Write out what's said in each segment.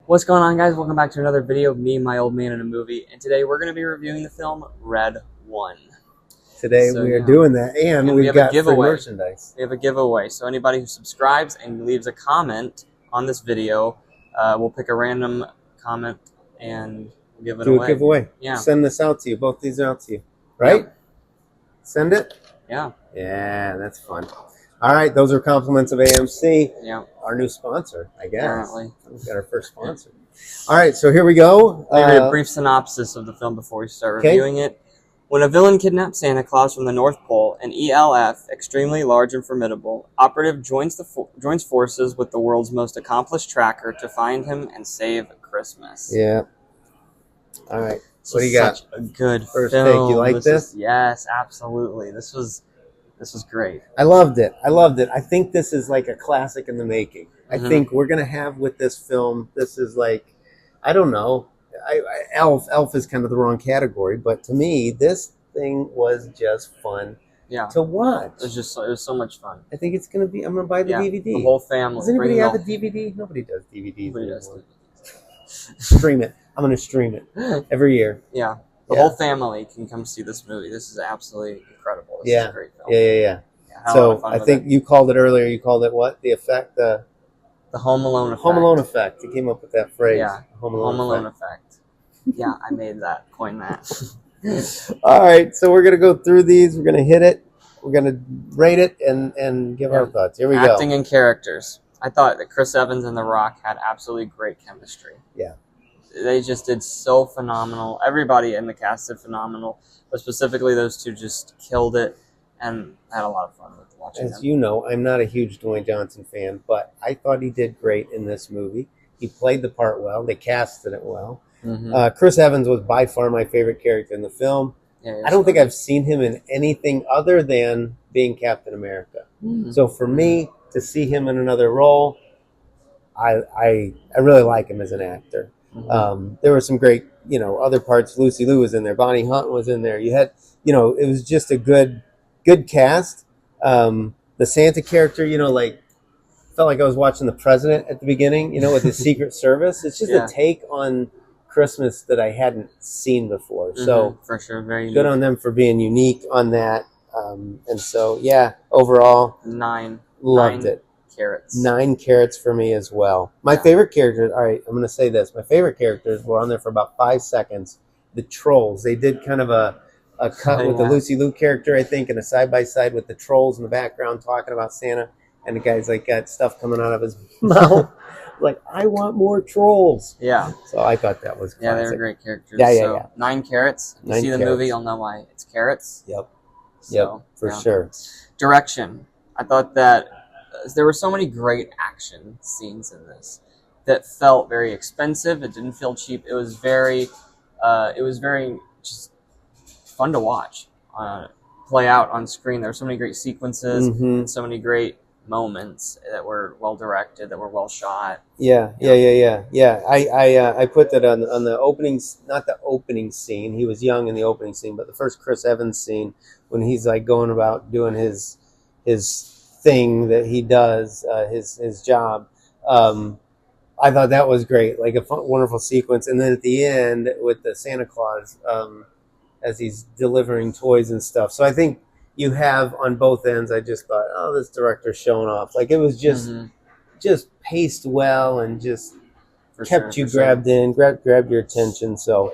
What's going on, guys? Welcome back to another video of me and my old man in a movie. And today we're going to be reviewing the film Red One. Today we are doing that, and we've got free merchandise. We have a giveaway. So anybody who subscribes and leaves a comment on this video, we'll pick a random comment and give it away. Do a giveaway. Yeah. Send this out to you. Both these are out to you. Right? Yep. Send it? Yeah. Yeah, that's fun. All right, those are compliments of AMC. Yeah. Our new sponsor, I guess. Apparently. We've got our first sponsor. All right, so here we go. Let me read a brief synopsis of the film before we start reviewing it. When a villain kidnaps Santa Claus from the North Pole, an ELF, extremely large and formidable, operative joins forces with the world's most accomplished tracker to find him and save Christmas. Yeah. All right. What do you got? Such a good first film. take. You like this? Yes, absolutely. This was great. I loved it. I think this is like a classic in the making. I think we're going to have with this film, this is like, I don't know, Elf is kind of the wrong category, but to me, this thing was just fun to watch. It was so much fun. I think it's going to be, I'm going to buy the DVD. The whole family. Does anybody have a DVD? Nobody does DVDs anymore. Stream it. I'm going to stream it every year. Yeah. The whole family can come see this movie. This is absolutely incredible. This is a great film. Yeah. So I think you called it earlier. You called it what? The effect? The Home Alone effect. Home Alone effect. You came up with that phrase. Yeah. Home Alone effect. Yeah, I made that. Coined that. All right. So we're going to go through these. We're going to hit it. We're going to rate it and give our thoughts. Here we go. Acting and characters. I thought that Chris Evans and The Rock had absolutely great chemistry. Yeah. They just did so phenomenal. Everybody in the cast did phenomenal, but specifically those two just killed it, and I had a lot of fun with watching them. As you know, I'm not a huge Dwayne Johnson fan, but I thought he did great in this movie. He played the part well. They casted it well. Chris Evans was by far my favorite character in the film. Yeah, I don't think I've seen him in anything other than being Captain America. So for me, to see him in another role, I really like him as an actor. There were some great, other parts. Lucy Liu was in there. Bonnie Hunt was in there. You had, it was just a good cast. The Santa character, felt like I was watching The President at the beginning, with the Secret Service. It's just a take on Christmas that I hadn't seen before. So for sure, very good on them for being unique on that. And so, overall, 9. Loved it. Carrots. 9 carrots for me as well. My favorite characters, all right, I'm going to say this. My favorite characters were on there for about 5 seconds. The trolls. They did kind of a cut with the Lucy Liu character, I think, and a side-by-side with the trolls in the background talking about Santa. And the guy's like got stuff coming out of his mouth. Like, I want more trolls. Yeah. So I thought that was classic. Yeah, they were great characters. Yeah. 9 carrots. If you see the movie, you'll know why it's carrots. Yep, for sure. Direction. I thought that there were so many great action scenes in this that felt very expensive. It didn't feel cheap. It was very just fun to watch play out on screen. There were so many great sequences and so many great moments that were well directed, that were well shot. Yeah. I put that on the opening, not the opening scene. He was young in the opening scene, but the first Chris Evans scene when he's like going about doing his thing that he does, his job. I thought that was great, like a fun, wonderful sequence. And then at the end with the Santa Claus, as he's delivering toys and stuff. So I think you have on both ends. I just thought, oh, this director's showing off. Like it was just paced well and just kept you grabbed in, grabbed your attention. So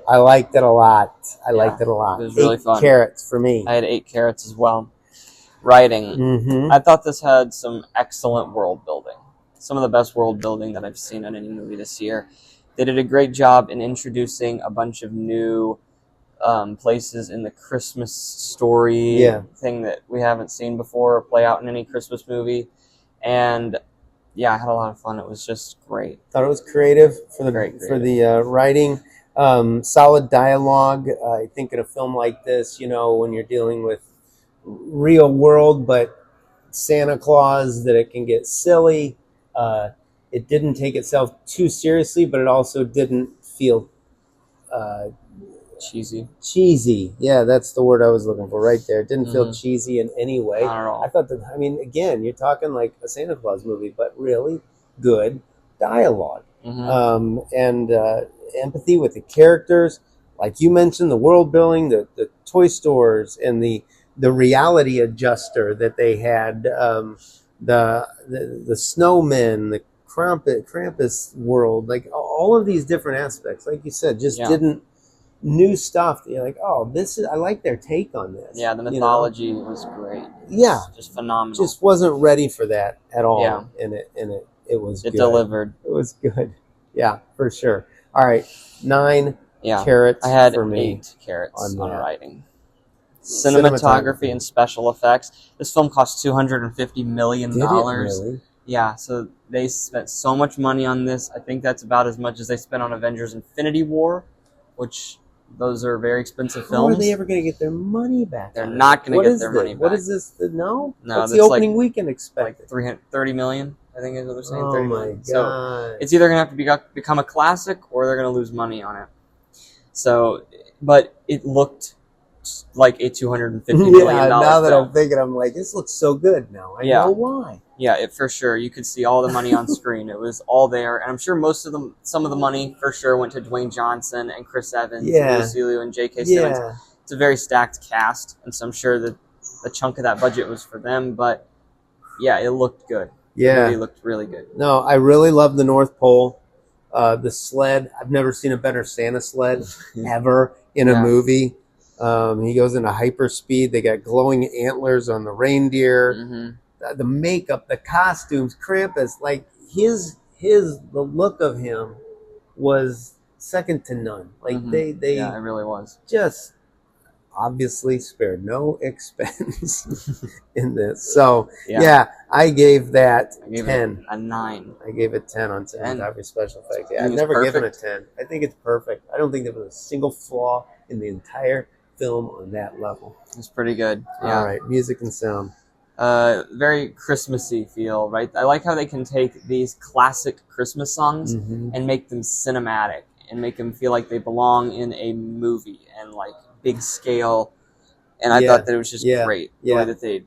I liked it a lot. It was really 8 fun. Carrots for me. I had 8 carrots as well. Writing. I thought this had some excellent world building. Some of the best world building that I've seen in any movie this year. They did a great job in introducing a bunch of new places in the Christmas story thing that we haven't seen before or play out in any Christmas movie. And I had a lot of fun. It was just great. Thought it was creative for the writing. Solid dialogue. I think in a film like this, when you're dealing with real world, but Santa Claus, that it can get silly. It didn't take itself too seriously, but it also didn't feel cheesy. Yeah, that's the word I was looking for right there. It didn't feel cheesy in any way. Not at all. I thought that, again, you're talking like a Santa Claus movie, but really good dialogue. and empathy with the characters. Like you mentioned, the world building, the toy stores, and the reality adjuster that they had, the snowmen, the Krampus world, like all of these different aspects. Like you said, just didn't new stuff. You're like, oh, this is. I like their take on this. Yeah, the mythology was great. Yeah, just phenomenal. Just wasn't ready for that at all. Yeah, and it was. It good. delivered. It was good. Yeah, for sure. All right, 9 Yeah, carrots. I had for me 8 carrots on writing. Cinematography And special effects. This film cost $250 million. Did it really? Yeah, so they spent so much money on this. I think that's about as much as they spent on Avengers Infinity War, which those are very expensive films. How are they ever going to get their money back? They're not going to get their money back. What is this? No? What's that's the opening weekend expected? Like 330 million, I think is what they're saying. Oh 30 my million. God. So it's either going to have to become a classic or they're going to lose money on it. So, but it looked like a $250 million now that film. I'm thinking, I'm like, this looks so good now. I know why. Yeah, it for sure. You could see all the money on screen. It was all there, and I'm sure some of the money for sure went to Dwayne Johnson and Chris Evans, and Lucy Liu and J.K. Simmons. Yeah. It's a very stacked cast, and so I'm sure that a chunk of that budget was for them. But yeah, it looked good. Yeah, it looked really good. No, I really love the North Pole. The sled. I've never seen a better Santa sled ever in a movie. He goes into hyperspeed. They got glowing antlers on the reindeer. Mm-hmm. The makeup, the costumes, Krampus, like the look of him was second to none. Like it really was. Just obviously spared no expense in this. So I gave that 10. A 9. I gave it 10 on cinematography special effects. Yeah, I've never given it 10. I think it's perfect. I don't think there was a single flaw in the entire film on that level. It's pretty good. Yeah. All right, music and sound. Very Christmassy feel, right? I like how they can take these classic Christmas songs and make them cinematic and make them feel like they belong in a movie and like big scale. And I thought that it was just great the way that they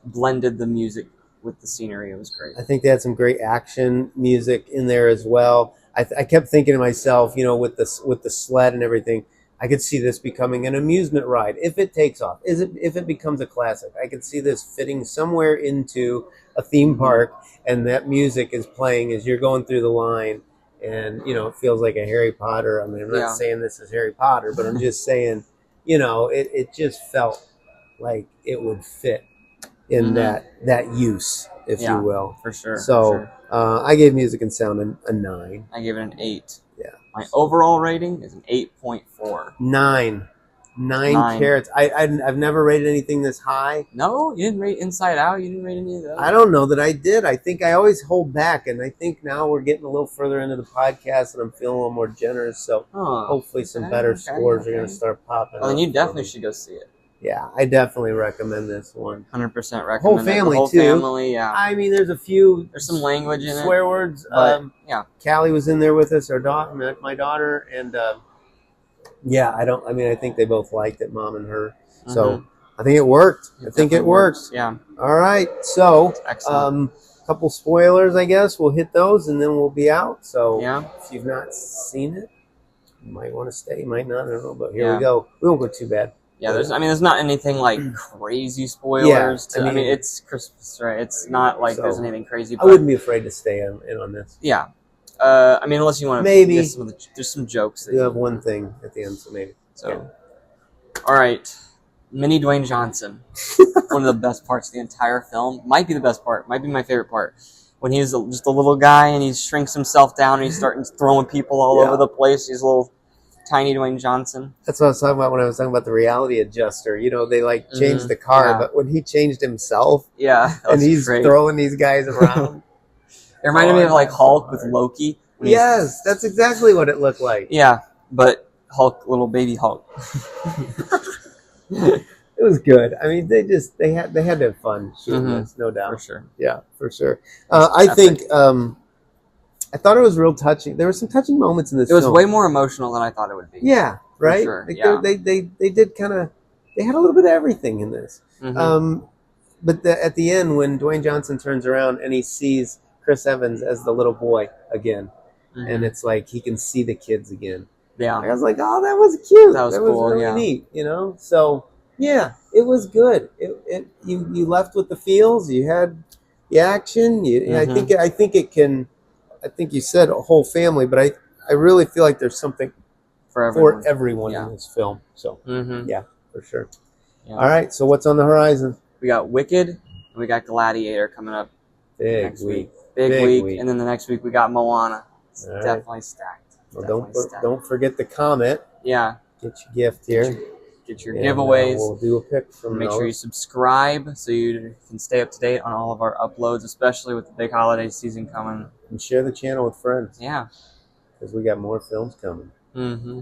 blended the music with the scenery. It was great. I think they had some great action music in there as well. I kept thinking to myself, with the sled and everything, I could see this becoming an amusement ride if it takes off. If it becomes a classic, I could see this fitting somewhere into a theme park, and that music is playing as you're going through the line, and it feels like a Harry Potter. I mean, I'm not saying this is Harry Potter, but I'm just saying, it just felt like it would fit in that use, if you will, for sure. So I gave music and sound a 9. I gave it an 8. Yeah. My overall rating is an 8.4. 9 carats. I've never rated anything this high. No, you didn't rate Inside Out. You didn't rate any of those. I don't know that I did. I think I always hold back, and I think now we're getting a little further into the podcast, and I'm feeling a little more generous. So hopefully, some better scores are going to start popping. Well, then you definitely should go see it. Yeah, I definitely recommend this one. 100% recommend. Whole family the whole too. Family, yeah. I mean, there's some language in it, swear words. But, Callie was in there with us, our daughter, my daughter, and I think they both liked it, Mom and her. So I think it worked. I think it works. Yeah. All right. So, excellent. Couple spoilers, I guess. We'll hit those, and then we'll be out. So if you've not seen it, you might want to stay. You might not. I don't know. But here we go. We won't go too bad. Yeah, there's not anything like crazy spoilers. I mean, it's Christmas, right? It's not like there's anything crazy. But I wouldn't be afraid to stay in on this. Yeah. I mean, unless you want to maybe there's some jokes. You have one thing at the end, so maybe. So, all right, Mini Dwayne Johnson, one of the best parts of the entire film. Might be the best part. Might be my favorite part. When he's just a little guy and he shrinks himself down and he's starting throwing people all over the place. He's a little tiny Dwayne Johnson. That's what I was talking about when I was talking about the reality adjuster. They changed the car, but when he changed himself, and he's throwing these guys around. It reminded me of like Hulk with Loki. Yes, that's exactly what it looked like. Yeah, but Hulk, little baby Hulk. It was good. I mean, they had to have fun shooting this, no doubt. For sure. Yeah, for sure. I think I thought it was real touching. There were some touching moments in this film. It was way more emotional than I thought it would be. Yeah, right? For Like sure. they did kind of, they had a little bit of everything in this. But at the end, when Dwayne Johnson turns around and he sees Chris Evans as the little boy again, and it's like he can see the kids again. Yeah. I was like, oh, that was cute. That was cool, really yeah. neat, you know? So, yeah, it was good. You left with the feels. You had the action. I think you said a whole family, but I really feel like there's something for everyone Yeah. in this film. So, yeah, for sure. Yeah. All right, so what's on the horizon? We got Wicked, and we got Gladiator coming up Big next week. week. Big week. And then the next week we got Moana. It's All right. definitely stacked. Well, don't forget the comment. Yeah. Get your gift here. Get your And, giveaways. we'll do a pick from Make those. sure you subscribe so you can stay up to date on all of our uploads, especially with the big holiday season coming. And share the channel with friends. Yeah. Because we got more films coming. Mm-hmm.